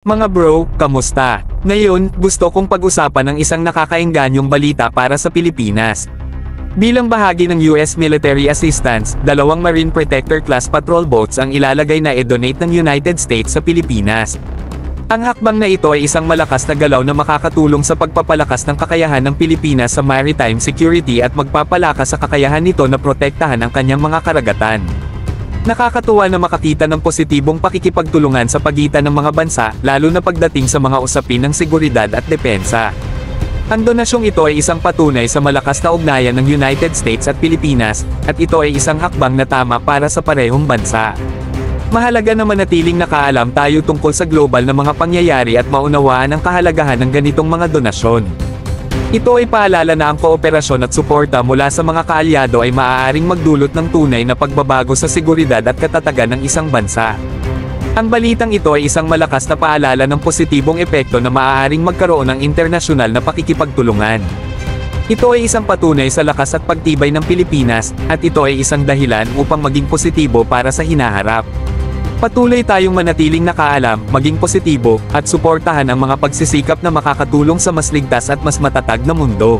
Mga bro, kamusta? Ngayon, gusto kong pag-usapan ang isang nakakaenganyong balita para sa Pilipinas. Bilang bahagi ng US military assistance, 2 Marine Protector class patrol boats ang ilalagay na i-donate ng United States sa Pilipinas. Ang hakbang na ito ay isang malakas na galaw na makakatulong sa pagpapalakas ng kakayahan ng Pilipinas sa maritime security at magpapalakas sa kakayahan nito na protektahan ang kanyang mga karagatan. Nakakatuwa na makakita ng positibong pakikipagtulungan sa pagitan ng mga bansa, lalo na pagdating sa mga usapin ng seguridad at depensa. Ang donasyong ito ay isang patunay sa malakas na ugnayan ng United States at Pilipinas, at ito ay isang hakbang na tama para sa parehong bansa. Mahalaga na manatiling nakaalam tayo tungkol sa global na mga pangyayari at maunawaan ang kahalagahan ng ganitong mga donasyon. Ito ay paalala na ang kooperasyon at suporta mula sa mga kaalyado ay maaaring magdulot ng tunay na pagbabago sa seguridad at katatagan ng isang bansa. Ang balitang ito ay isang malakas na paalala ng positibong epekto na maaaring magkaroon ng internasyonal na pakikipagtulungan. Ito ay isang patunay sa lakas at pagtibay ng Pilipinas, at ito ay isang dahilan upang maging positibo para sa hinaharap. Patuloy tayong manatiling nakaalam, maging positibo, at suportahan ang mga pagsisikap na makakatulong sa mas ligtas at mas matatag na mundo.